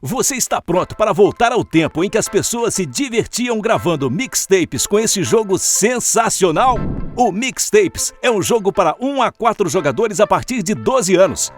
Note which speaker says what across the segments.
Speaker 1: Você está pronto para voltar ao tempo em que as pessoas se divertiam gravando mixtapes com esse jogo sensacional? O Mixtapes é um jogo para 1 a 4 jogadores a partir de 12 anos.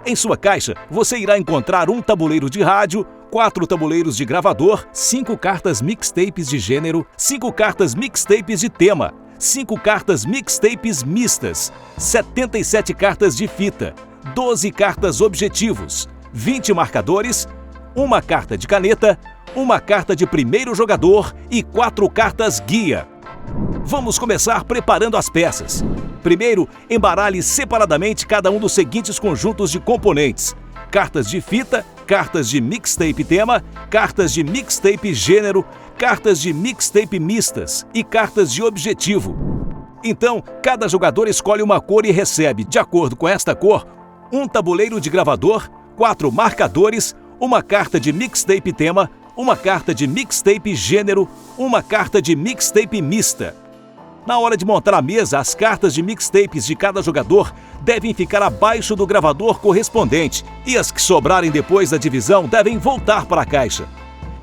Speaker 1: Em sua caixa, você irá encontrar um tabuleiro de rádio, 4 tabuleiros de gravador, 5 cartas mixtapes de gênero, 5 cartas mixtapes de tema, 5 cartas mixtapes mistas, 77 cartas de fita, 12 cartas objetivos, 20 marcadores, uma carta de caneta, uma carta de primeiro jogador e 4 cartas guia. Vamos começar preparando as peças. Primeiro, embaralhe separadamente cada um dos seguintes conjuntos de componentes: cartas de fita, cartas de mixtape tema, cartas de mixtape gênero, cartas de mixtape mistas e cartas de objetivo. Então, cada jogador escolhe uma cor e recebe, de acordo com esta cor, um tabuleiro de gravador, 4 marcadores, uma carta de mixtape tema, uma carta de mixtape gênero, uma carta de mixtape mista. Na hora de montar a mesa, as cartas de mixtapes de cada jogador devem ficar abaixo do gravador correspondente e as que sobrarem depois da divisão devem voltar para a caixa.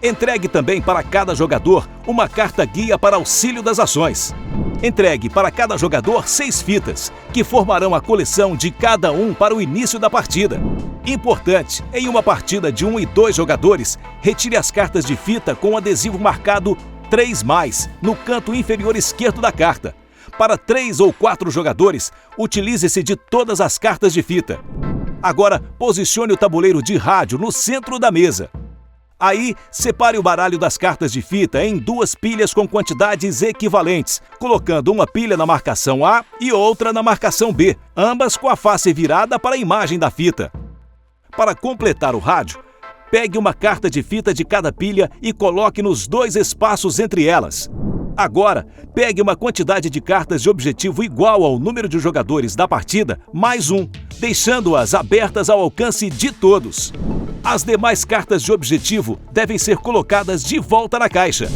Speaker 1: Entregue também para cada jogador uma carta guia para auxílio das ações. Entregue para cada jogador 6 fitas, que formarão a coleção de cada um para o início da partida. Importante, em uma partida de 1 e 2 jogadores, retire as cartas de fita com o adesivo marcado 3+, no canto inferior esquerdo da carta. Para 3 ou 4 jogadores, utilize-se de todas as cartas de fita. Agora, posicione o tabuleiro de rádio no centro da mesa. Aí, separe o baralho das cartas de fita em 2 pilhas com quantidades equivalentes, colocando uma pilha na marcação A e outra na marcação B, ambas com a face virada para a imagem da fita. Para completar o rádio, pegue uma carta de fita de cada pilha e coloque nos 2 espaços entre elas. Agora, pegue uma quantidade de cartas de objetivo igual ao número de jogadores da partida, mais 1, deixando-as abertas ao alcance de todos. As demais cartas de objetivo devem ser colocadas de volta na caixa.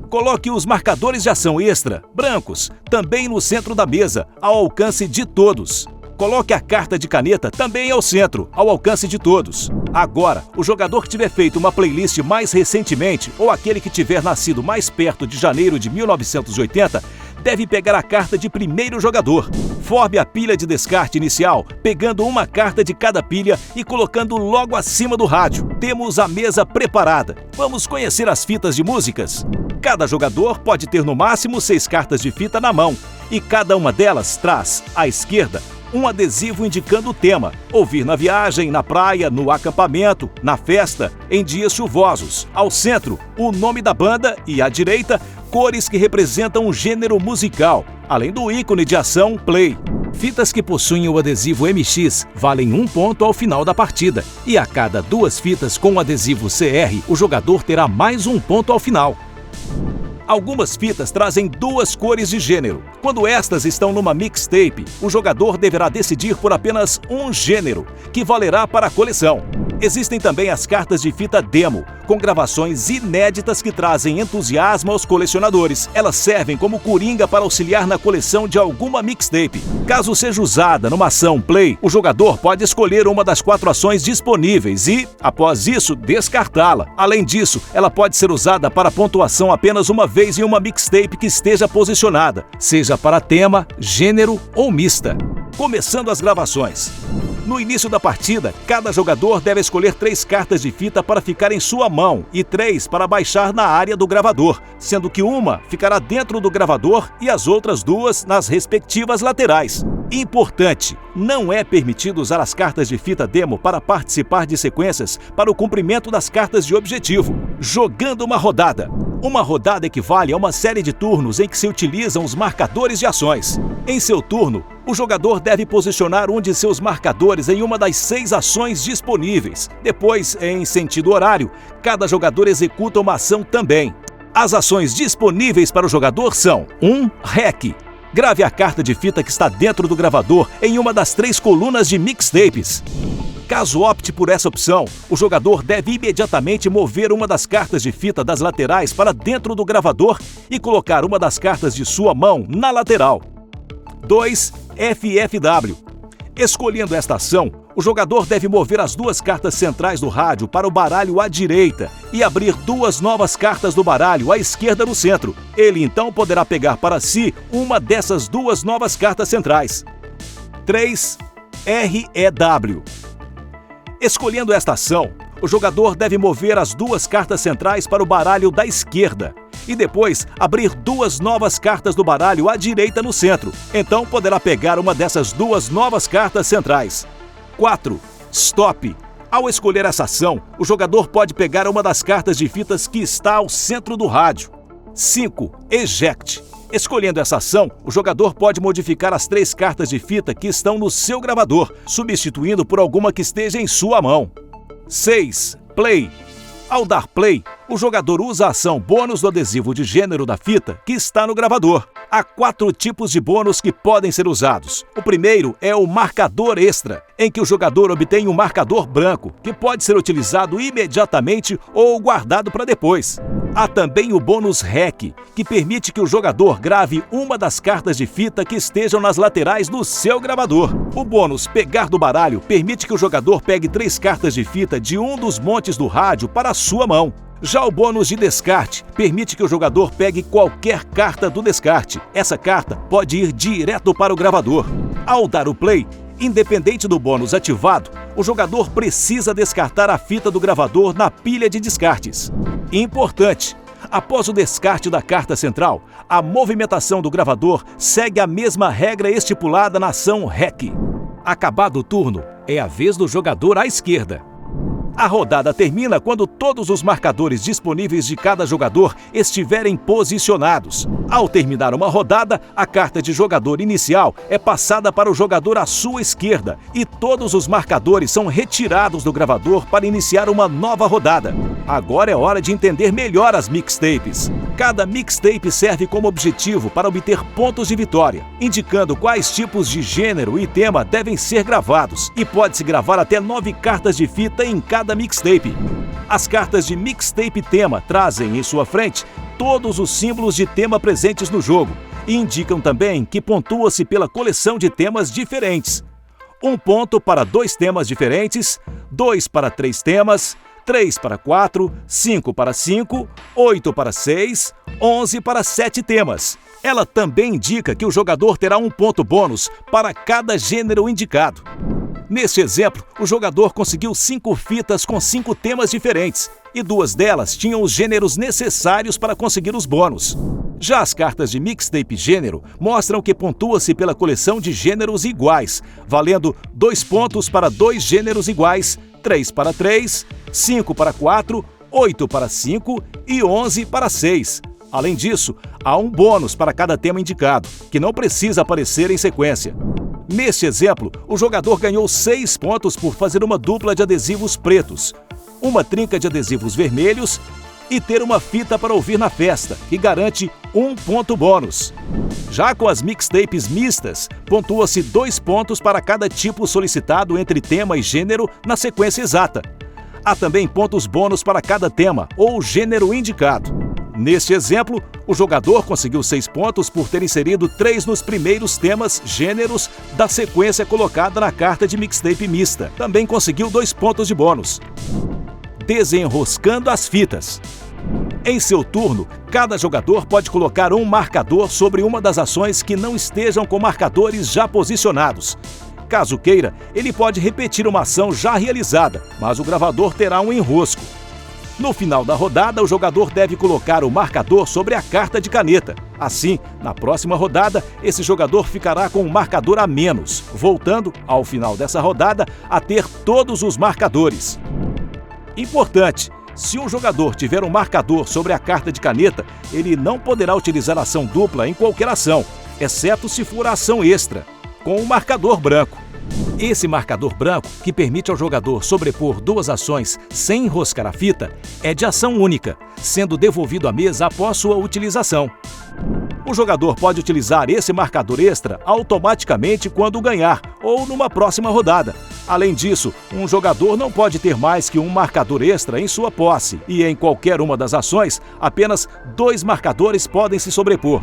Speaker 1: Coloque os marcadores de ação extra, brancos, também no centro da mesa, ao alcance de todos. Coloque a carta de caneta também ao centro, ao alcance de todos. Agora, o jogador que tiver feito uma playlist mais recentemente ou aquele que tiver nascido mais perto de janeiro de 1980, deve pegar a carta de primeiro jogador. Forme a pilha de descarte inicial, pegando uma carta de cada pilha e colocando logo acima do rádio. Temos a mesa preparada. Vamos conhecer as fitas de músicas? Cada jogador pode ter no máximo 6 cartas de fita na mão, e cada uma delas traz, à esquerda, um adesivo indicando o tema: ouvir na viagem, na praia, no acampamento, na festa, em dias chuvosos. Ao centro, o nome da banda e à direita, cores que representam um gênero musical, além do ícone de ação Play. Fitas que possuem o adesivo MX valem 1 ponto ao final da partida, e a cada 2 fitas com o adesivo CR, o jogador terá mais 1 ponto ao final. Algumas fitas trazem 2 cores de gênero. Quando estas estão numa mixtape, o jogador deverá decidir por apenas um gênero, que valerá para a coleção. Existem também as cartas de fita demo, com gravações inéditas que trazem entusiasmo aos colecionadores. Elas servem como coringa para auxiliar na coleção de alguma mixtape. Caso seja usada numa ação Play, o jogador pode escolher uma das 4 ações disponíveis e, após isso, descartá-la. Além disso, ela pode ser usada para pontuação apenas uma vez em uma mixtape que esteja posicionada, seja para tema, gênero ou mista. Começando as gravações. No início da partida, cada jogador deve escolher 3 cartas de fita para ficar em sua mão e 3 para baixar na área do gravador, sendo que uma ficará dentro do gravador e as outras 2 nas respectivas laterais. Importante, não é permitido usar as cartas de fita demo para participar de sequências para o cumprimento das cartas de objetivo. Jogando uma rodada. Uma rodada equivale a uma série de turnos em que se utilizam os marcadores de ações. Em seu turno, o jogador deve posicionar um de seus marcadores em uma das 6 ações disponíveis. Depois, em sentido horário, cada jogador executa uma ação também. As ações disponíveis para o jogador são: 1. REC. Grave a carta de fita que está dentro do gravador em uma das 3 colunas de mixtapes. Caso opte por essa opção, o jogador deve imediatamente mover uma das cartas de fita das laterais para dentro do gravador e colocar uma das cartas de sua mão na lateral. 2. FFW. Escolhendo esta ação, O jogador deve mover as duas cartas centrais do rádio para o baralho à direita e abrir duas novas cartas do baralho à esquerda no centro. Ele então poderá pegar para si uma dessas duas novas cartas centrais. 3. REW. Escolhendo esta ação, o jogador deve mover as duas cartas centrais para o baralho da esquerda e depois abrir duas novas cartas do baralho à direita no centro. Então poderá pegar uma dessas duas novas cartas centrais. 4. Stop. Ao escolher essa ação, o jogador pode pegar uma das cartas de fitas que está ao centro do rádio. 5. Eject. Escolhendo essa ação, o jogador pode modificar as 3 cartas de fita que estão no seu gravador, substituindo por alguma que esteja em sua mão. 6. Play. Ao dar play, o jogador usa a ação bônus do adesivo de gênero da fita que está no gravador. Há 4 tipos de bônus que podem ser usados. O primeiro é o marcador extra, em que o jogador obtém um marcador branco, que pode ser utilizado imediatamente ou guardado para depois. Há também o bônus REC, que permite que o jogador grave uma das cartas de fita que estejam nas laterais do seu gravador. O bônus pegar do baralho permite que o jogador pegue 3 cartas de fita de um dos montes do rádio para a sua mão. Já o bônus de descarte permite que o jogador pegue qualquer carta do descarte. Essa carta pode ir direto para o gravador. Ao dar o play, independente do bônus ativado, o jogador precisa descartar a fita do gravador na pilha de descartes. Importante! Após o descarte da carta central, a movimentação do gravador segue a mesma regra estipulada na ação REC. Acabado o turno, é a vez do jogador à esquerda. A rodada termina quando todos os marcadores disponíveis de cada jogador estiverem posicionados. Ao terminar uma rodada, a carta de jogador inicial é passada para o jogador à sua esquerda e todos os marcadores são retirados do gravador para iniciar uma nova rodada. Agora é hora de entender melhor as mixtapes. Cada mixtape serve como objetivo para obter pontos de vitória, indicando quais tipos de gênero e tema devem ser gravados, e pode-se gravar até 9 cartas de fita em cada mixtape. As cartas de mixtape tema trazem em sua frente todos os símbolos de tema presentes no jogo e indicam também que pontua-se pela coleção de temas diferentes. 1 ponto para 2 temas diferentes, 2 para 3 temas, 3 para 4, 5 para 5, 8 para 6, 11 para 7 temas. Ela também indica que o jogador terá 1 ponto bônus para cada gênero indicado. Neste exemplo, o jogador conseguiu 5 fitas com 5 temas diferentes, e 2 delas tinham os gêneros necessários para conseguir os bônus. Já as cartas de mixtape gênero mostram que pontua-se pela coleção de gêneros iguais, valendo 2 pontos para 2 gêneros iguais, 3 para 3, 5 para 4, 8 para 5 e 11 para 6. Além disso, há 1 bônus para cada tema indicado, que não precisa aparecer em sequência. Neste exemplo, o jogador ganhou 6 pontos por fazer uma dupla de adesivos pretos, uma trinca de adesivos vermelhos e ter uma fita para ouvir na festa, que garante 1 ponto bônus. Já com as mixtapes mistas, pontua-se 2 pontos para cada tipo solicitado entre tema e gênero na sequência exata. Há também pontos bônus para cada tema ou gênero indicado. Neste exemplo, o jogador conseguiu 6 pontos por ter inserido 3 nos primeiros temas gêneros da sequência colocada na carta de mixtape mista. Também conseguiu 2 pontos de bônus. Desenroscando as fitas. Em seu turno, cada jogador pode colocar um marcador sobre uma das ações que não estejam com marcadores já posicionados. Caso queira, ele pode repetir uma ação já realizada, mas o gravador terá um enrosco. No final da rodada, o jogador deve colocar o marcador sobre a carta de caneta. Assim, na próxima rodada, esse jogador ficará com um marcador a menos, voltando, ao final dessa rodada, a ter todos os marcadores. Importante! Se um jogador tiver um marcador sobre a carta de caneta, ele não poderá utilizar a ação dupla em qualquer ação, exceto se for a ação extra, com um marcador branco. Esse marcador branco, que permite ao jogador sobrepor 2 ações sem enroscar a fita, é de ação única, sendo devolvido à mesa após sua utilização. O jogador pode utilizar esse marcador extra automaticamente quando ganhar ou numa próxima rodada. Além disso, um jogador não pode ter mais que um marcador extra em sua posse, e em qualquer uma das ações, apenas 2 marcadores podem se sobrepor.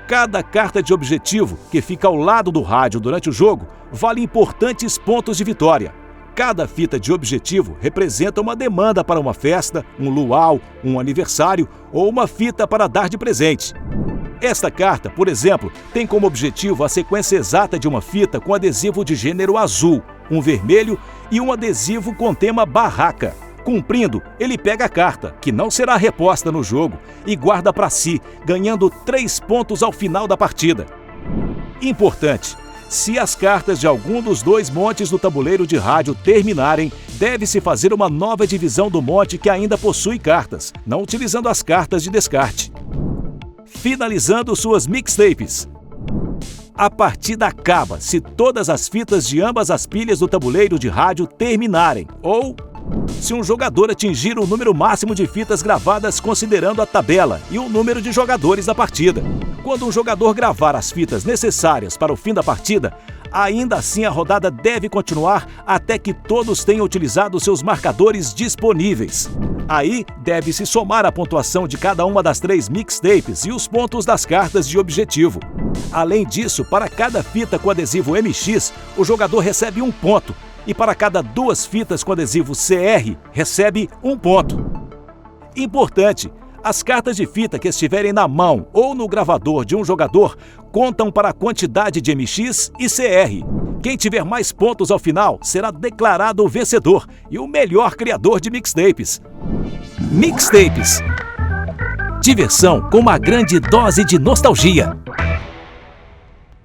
Speaker 1: Cada carta de objetivo que fica ao lado do rádio durante o jogo vale importantes pontos de vitória. Cada fita de objetivo representa uma demanda para uma festa, um luau, um aniversário ou uma fita para dar de presente. Esta carta, por exemplo, tem como objetivo a sequência exata de uma fita com adesivo de gênero azul, um vermelho e um adesivo com tema barraca. Cumprindo, ele pega a carta, que não será reposta no jogo, e guarda para si, ganhando 3 pontos ao final da partida. Importante: se as cartas de algum dos 2 montes do tabuleiro de rádio terminarem, deve-se fazer uma nova divisão do monte que ainda possui cartas, não utilizando as cartas de descarte. Finalizando suas mixtapes. A partida acaba se todas as fitas de ambas as pilhas do tabuleiro de rádio terminarem, ou se um jogador atingir o número máximo de fitas gravadas considerando a tabela e o número de jogadores da partida. Quando um jogador gravar as fitas necessárias para o fim da partida, ainda assim a rodada deve continuar até que todos tenham utilizado seus marcadores disponíveis. Aí deve-se somar a pontuação de cada uma das 3 mixtapes e os pontos das cartas de objetivo. Além disso, para cada fita com adesivo MX, o jogador recebe 1 ponto, e para cada 2 fitas com adesivo CR, recebe 1 ponto. Importante: as cartas de fita que estiverem na mão ou no gravador de um jogador contam para a quantidade de MX e CR. Quem tiver mais pontos ao final será declarado o vencedor e o melhor criador de mixtapes. Mixtapes. Diversão com uma grande dose de nostalgia.